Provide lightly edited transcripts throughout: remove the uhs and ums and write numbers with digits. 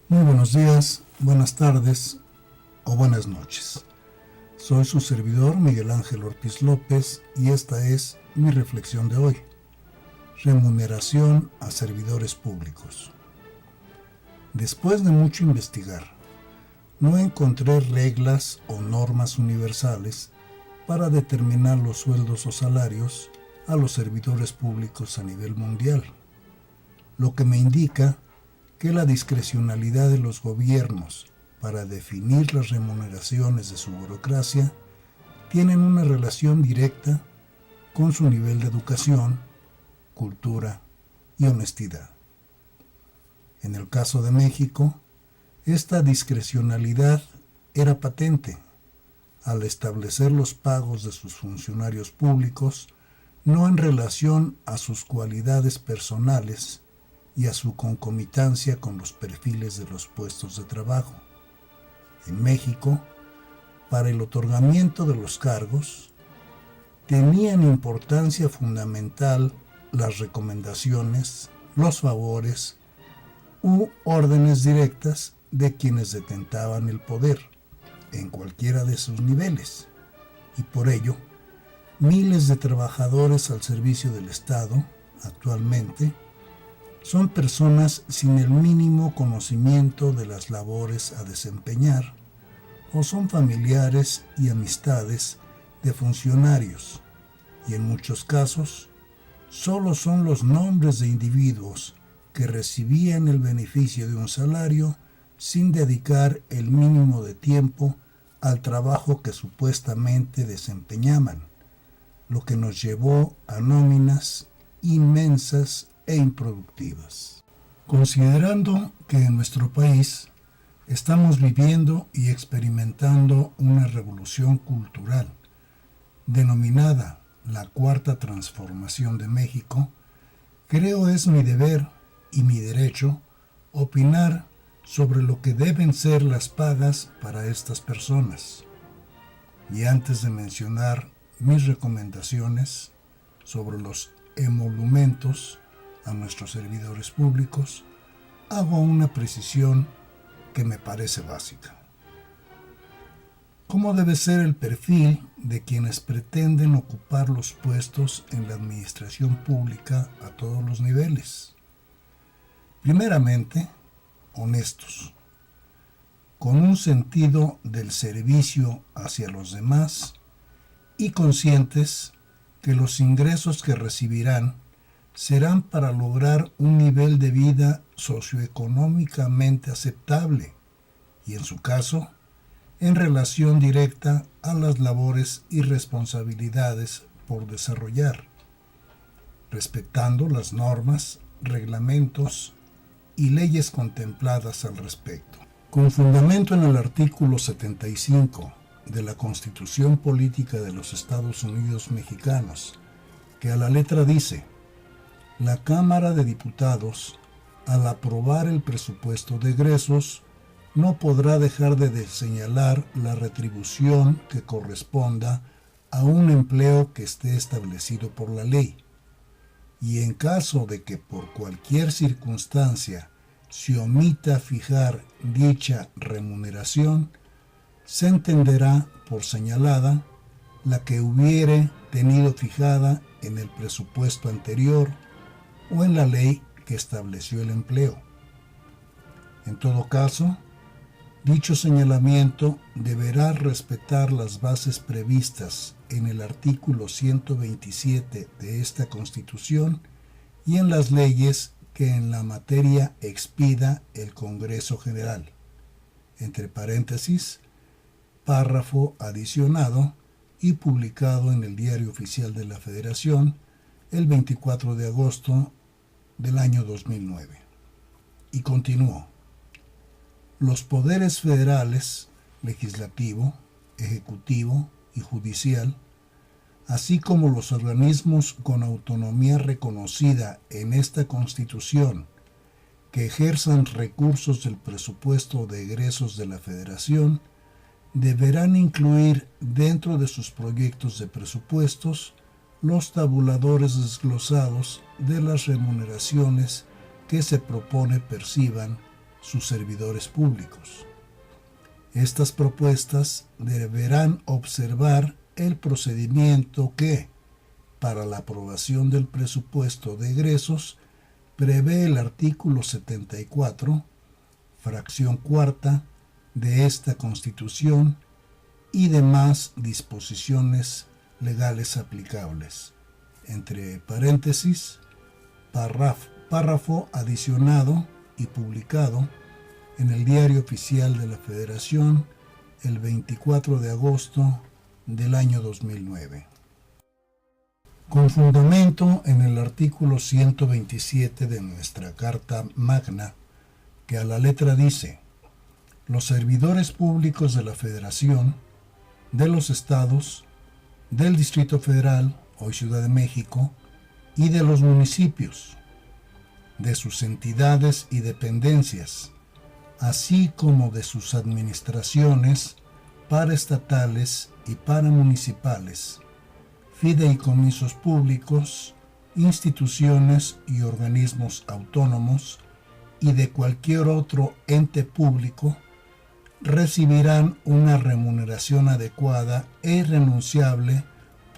Muy buenos días, buenas tardes o buenas noches. Soy su servidor Miguel Ángel Ortiz López y esta es mi reflexión de hoy. Remuneración a servidores públicos. Después de mucho investigar, no encontré reglas o normas universales para determinar los sueldos o salarios a los servidores públicos a nivel mundial, lo que me indica que la discrecionalidad de los gobiernos para definir las remuneraciones de su burocracia tienen una relación directa con su nivel de educación, cultura y honestidad. En el caso de México, esta discrecionalidad era patente al establecer los pagos de sus funcionarios públicos no en relación a sus cualidades personales y a su concomitancia con los perfiles de los puestos de trabajo. En México, para el otorgamiento de los cargos, tenían importancia fundamental las recomendaciones, los favores u órdenes directas de quienes detentaban el poder, en cualquiera de sus niveles, y por ello, miles de trabajadores al servicio del Estado, actualmente, son personas sin el mínimo conocimiento de las labores a desempeñar, o son familiares y amistades de funcionarios, y en muchos casos, solo son los nombres de individuos que recibían el beneficio de un salario sin dedicar el mínimo de tiempo al trabajo que supuestamente desempeñaban, lo que nos llevó a nóminas inmensas e improductivas. Considerando que en nuestro país estamos viviendo y experimentando una revolución cultural denominada la Cuarta Transformación de México, creo es mi deber y mi derecho opinar sobre lo que deben ser las pagas para estas personas. Y antes de mencionar mis recomendaciones sobre los emolumentos a nuestros servidores públicos, hago una precisión que me parece básica. ¿Cómo debe ser el perfil de quienes pretenden ocupar los puestos en la administración pública a todos los niveles? Primeramente, honestos, con un sentido del servicio hacia los demás y conscientes que los ingresos que recibirán serán para lograr un nivel de vida socioeconómicamente aceptable y, en su caso, en relación directa a las labores y responsabilidades por desarrollar, respetando las normas, reglamentos y leyes contempladas al respecto. Con fundamento en el artículo 75 de la Constitución Política de los Estados Unidos Mexicanos, que a la letra dice: la Cámara de Diputados, al aprobar el presupuesto de egresos, no podrá dejar de señalar la retribución que corresponda a un empleo que esté establecido por la ley, y en caso de que por cualquier circunstancia se omita fijar dicha remuneración, se entenderá por señalada la que hubiere tenido fijada en el presupuesto anterior o en la ley que estableció el empleo. En todo caso, dicho señalamiento deberá respetar las bases previstas en el artículo 127 de esta Constitución y en las leyes que en la materia expida el Congreso General. Entre paréntesis, párrafo adicionado y publicado en el Diario Oficial de la Federación el 24 de agosto del año 2009. Y continuó: los poderes federales, legislativo, ejecutivo y judicial, así como los organismos con autonomía reconocida en esta Constitución que ejerzan recursos del presupuesto de egresos de la Federación, deberán incluir dentro de sus proyectos de presupuestos los tabuladores desglosados de las remuneraciones que se propone perciban sus servidores públicos. Estas propuestas deberán observar el procedimiento que, para la aprobación del presupuesto de egresos, prevé el artículo 74, fracción cuarta, de esta Constitución y demás disposiciones legales aplicables. Entre paréntesis, párrafo adicionado y publicado en el Diario Oficial de la Federación el 24 de agosto del año 2009. Con fundamento en el artículo 127 de nuestra Carta Magna, que a la letra dice: los servidores públicos de la Federación, de los estados, del Distrito Federal, hoy Ciudad de México, y de los municipios, de sus entidades y dependencias, así como de sus administraciones paraestatales y paramunicipales, fideicomisos públicos, instituciones y organismos autónomos, y de cualquier otro ente público, recibirán una remuneración adecuada e irrenunciable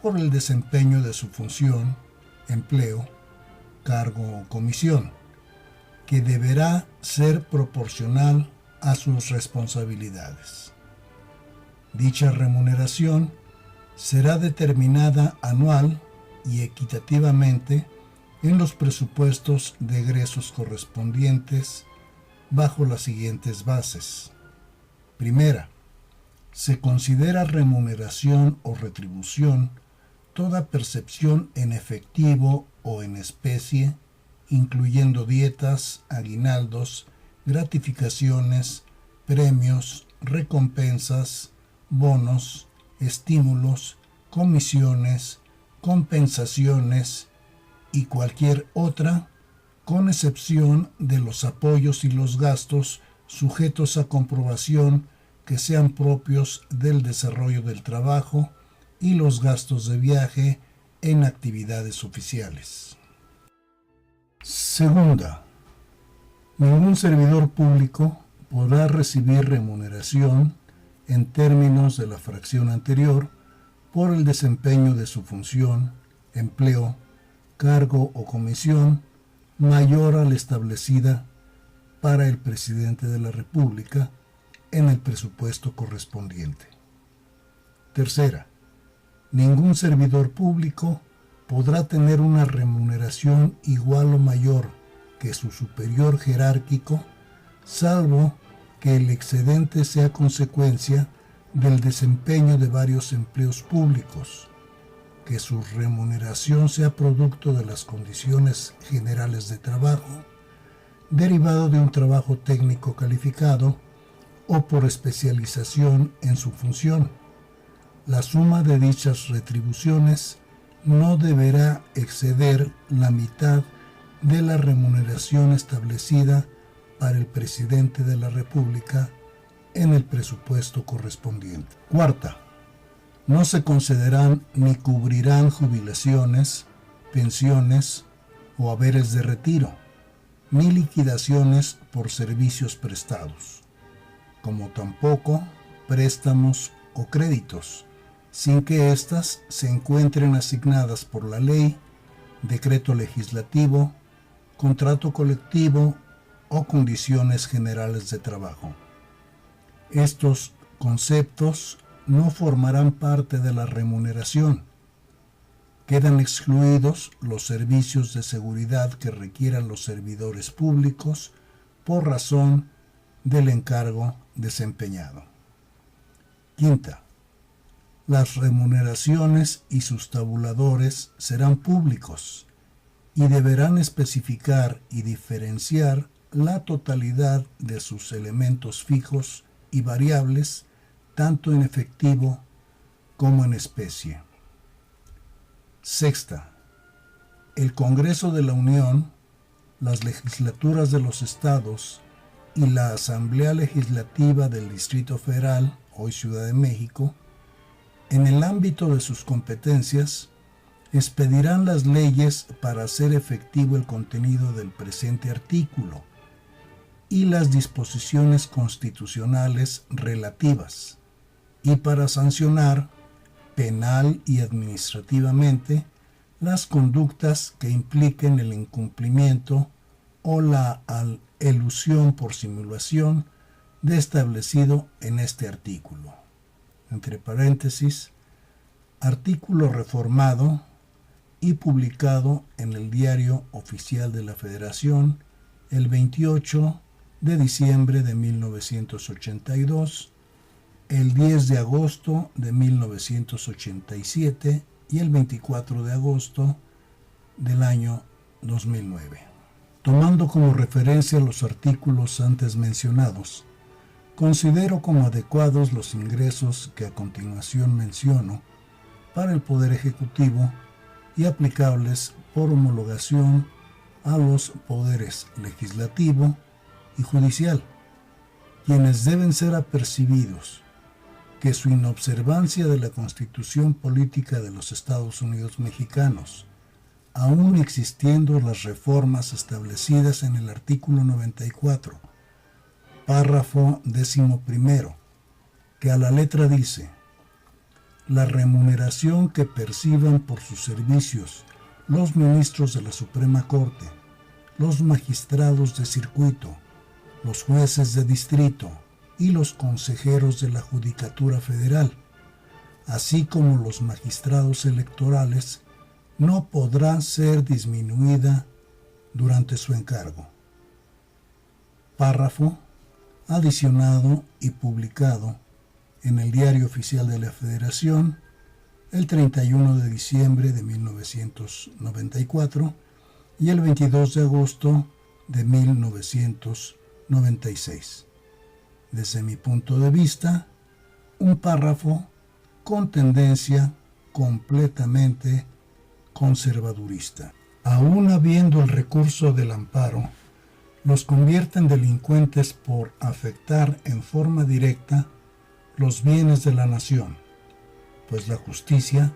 por el desempeño de su función, empleo, cargo o comisión, que deberá ser proporcional a sus responsabilidades. Dicha remuneración será determinada anual y equitativamente en los presupuestos de egresos correspondientes bajo las siguientes bases. Primera, se considera remuneración o retribución toda percepción en efectivo o en especie, incluyendo dietas, aguinaldos, gratificaciones, premios, recompensas, bonos, estímulos, comisiones, compensaciones y cualquier otra, con excepción de los apoyos y los gastos sujetos a comprobación que sean propios del desarrollo del trabajo y los gastos de viaje en actividades oficiales. Segunda, ningún servidor público podrá recibir remuneración en términos de la fracción anterior por el desempeño de su función, empleo, cargo o comisión mayor a la establecida para el presidente de la República en el presupuesto correspondiente. Tercera, ningún servidor público podrá tener una remuneración igual o mayor que su superior jerárquico, salvo que el excedente sea consecuencia del desempeño de varios empleos públicos, que su remuneración sea producto de las condiciones generales de trabajo, derivado de un trabajo técnico calificado o por especialización en su función. La suma de dichas retribuciones no deberá exceder la mitad de la remuneración establecida para el presidente de la República en el presupuesto correspondiente. Cuarta, no se concederán ni cubrirán jubilaciones, pensiones o haberes de retiro, ni liquidaciones por servicios prestados, como tampoco préstamos o créditos, sin que éstas se encuentren asignadas por la ley, decreto legislativo, contrato colectivo o condiciones generales de trabajo. Estos conceptos no formarán parte de la remuneración. Quedan excluidos los servicios de seguridad que requieran los servidores públicos por razón del encargo desempeñado. Quinta, las remuneraciones y sus tabuladores serán públicos y deberán especificar y diferenciar la totalidad de sus elementos fijos y variables, tanto en efectivo como en especie. Sexta, el Congreso de la Unión, las legislaturas de los estados y la Asamblea Legislativa del Distrito Federal, hoy Ciudad de México, en el ámbito de sus competencias, expedirán las leyes para hacer efectivo el contenido del presente artículo, y las disposiciones constitucionales relativas, y para sancionar penal y administrativamente las conductas que impliquen el incumplimiento o la elusión por simulación de establecido en este artículo. Entre paréntesis, artículo reformado y publicado en el Diario Oficial de la Federación el 28 de diciembre de 1982, el 10 de agosto de 1987 y el 24 de agosto del año 2009. Tomando como referencia los artículos antes mencionados, considero como adecuados los ingresos que a continuación menciono para el Poder Ejecutivo y aplicables por homologación a los poderes legislativo y judicial, quienes deben ser apercibidos que su inobservancia de la Constitución Política de los Estados Unidos Mexicanos, aún existiendo las reformas establecidas en el artículo 94, párrafo 11, que a la letra dice: la remuneración que perciban por sus servicios los ministros de la Suprema Corte, los magistrados de circuito, los jueces de distrito y los consejeros de la Judicatura Federal, así como los magistrados electorales, no podrá ser disminuida durante su encargo. Párrafo adicionado y publicado en el Diario Oficial de la Federación el 31 de diciembre de 1994 y el 22 de agosto de 1996. Desde mi punto de vista, un párrafo con tendencia completamente conservadurista. Aún habiendo el recurso del amparo, los convierte en delincuentes por afectar en forma directa los bienes de la nación, pues la justicia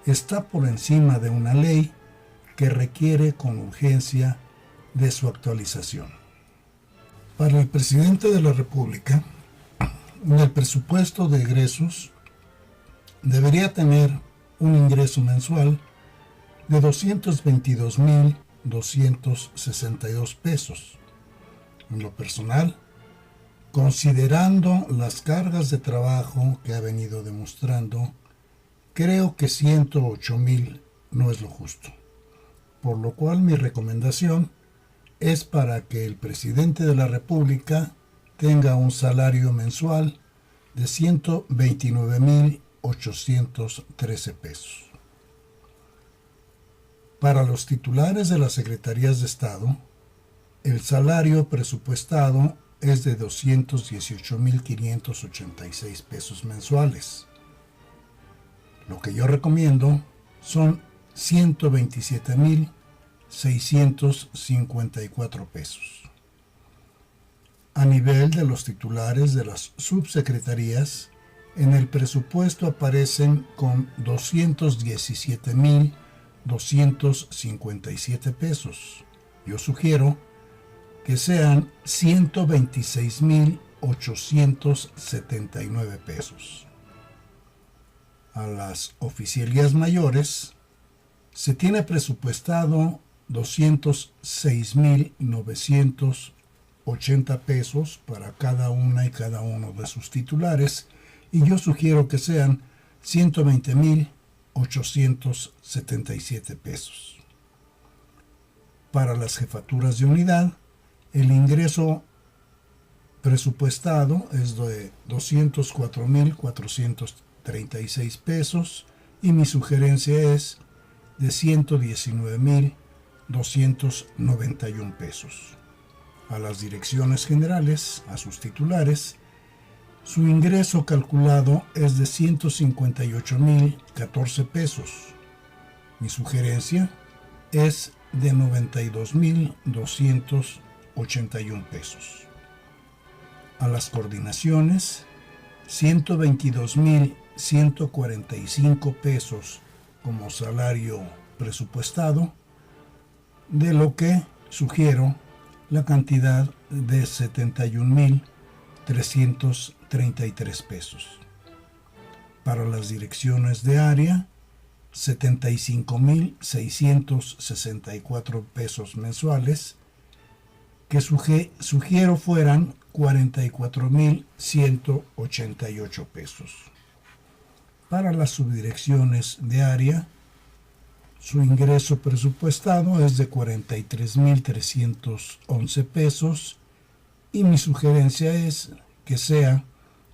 está por encima de una ley que requiere con urgencia de su actualización. Para el presidente de la República, el presupuesto de egresos debería tener un ingreso mensual de 222,262 pesos. En lo personal, considerando las cargas de trabajo que ha venido demostrando, creo que 108,000 no es lo justo, por lo cual mi recomendación es para que el presidente de la República tenga un salario mensual de 129,813 pesos. Para los titulares de las Secretarías de Estado, el salario presupuestado es de 218,586 pesos mensuales. Lo que yo recomiendo son 127,654 pesos. A nivel de los titulares de las subsecretarías, en el presupuesto aparecen con 217,257 pesos. Yo sugiero que sean 126,879 pesos. A las oficialías mayores se tiene presupuestado 206,980 pesos para cada una y cada uno de sus titulares, y yo sugiero que sean 120,877 pesos. Para las jefaturas de unidad, el ingreso presupuestado es de 204,436 pesos y mi sugerencia es de 119,291 pesos. A las direcciones generales, a sus titulares, su ingreso calculado es de 158,014 pesos. Mi sugerencia es de 92,281 pesos. A las coordinaciones, 122,145 pesos como salario presupuestado, de lo que sugiero la cantidad de 71,333 pesos. Para las direcciones de área, 75,664 pesos mensuales, que sugiero fueran 44,188 pesos. Para las subdirecciones de área, su ingreso presupuestado es de 43,311 pesos y mi sugerencia es que sea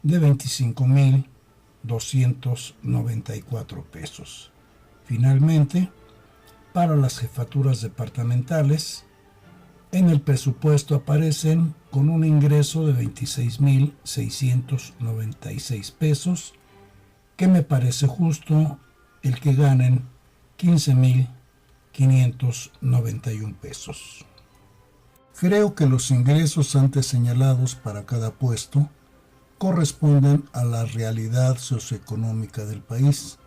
de 25,294 pesos. Finalmente, para las jefaturas departamentales, en el presupuesto aparecen con un ingreso de 26,696 pesos, que me parece justo el que ganen 15,591 pesos. Creo que los ingresos antes señalados para cada puesto corresponden a la realidad socioeconómica del país,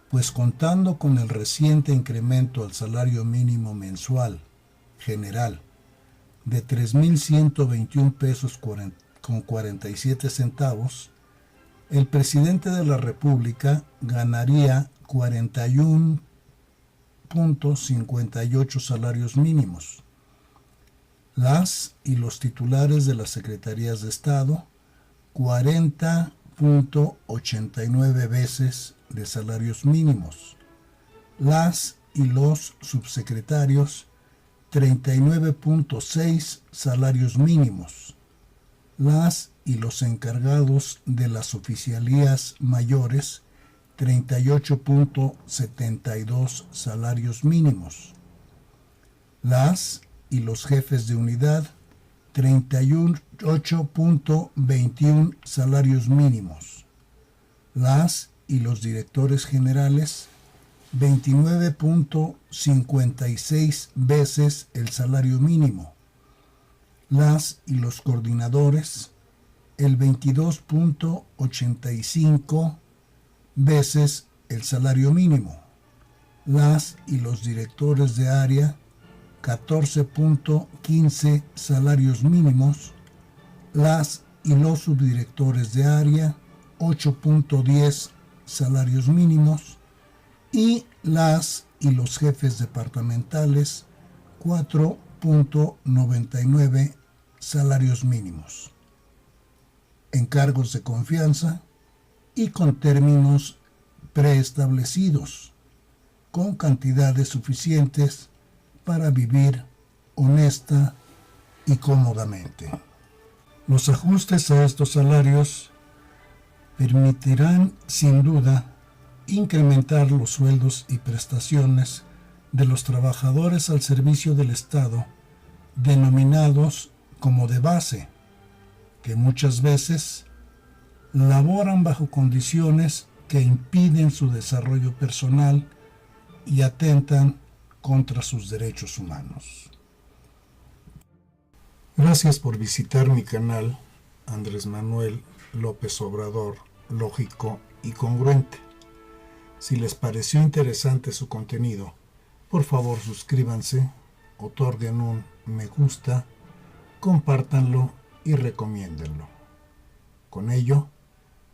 pues contando con el reciente incremento al salario mínimo mensual general de 3,121 pesos con 47 centavos, el presidente de la República ganaría 41,58 salarios mínimos. Las y los titulares de las secretarías de Estado, 40,89 veces de salarios mínimos. Las y los subsecretarios, 39,6 salarios mínimos. Las y los encargados de las oficialías mayores, 38,72 salarios mínimos. Las y los jefes de unidad, 38,21 salarios mínimos. Las y los directores generales, 29,56 veces el salario mínimo. Las y los coordinadores, el 22,85 veces el salario mínimo. Las y los directores de área, 14,15 salarios mínimos. Las y los subdirectores de área, 8,10 salarios mínimos. Y las y los jefes departamentales, 4,99 salarios mínimos. En cargos de confianza y con términos preestablecidos, con cantidades suficientes para vivir honesta y cómodamente. Los ajustes a estos salarios permitirán, sin duda, incrementar los sueldos y prestaciones de los trabajadores al servicio del Estado, denominados como de base, que muchas veces laboran bajo condiciones que impiden su desarrollo personal y atentan contra sus derechos humanos. Gracias por visitar mi canal Andrés Manuel López Obrador, lógico y congruente. Si les pareció interesante su contenido, por favor suscríbanse, otorguen un me gusta, compártanlo y recomiéndenlo. Con ello,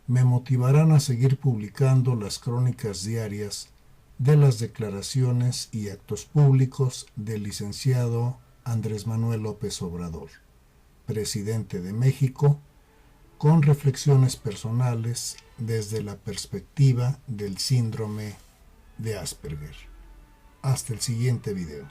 me motivarán a seguir publicando las crónicas diarias de las declaraciones y actos públicos del licenciado Andrés Manuel López Obrador, presidente de México, con reflexiones personales desde la perspectiva del síndrome de Asperger. Hasta el siguiente video.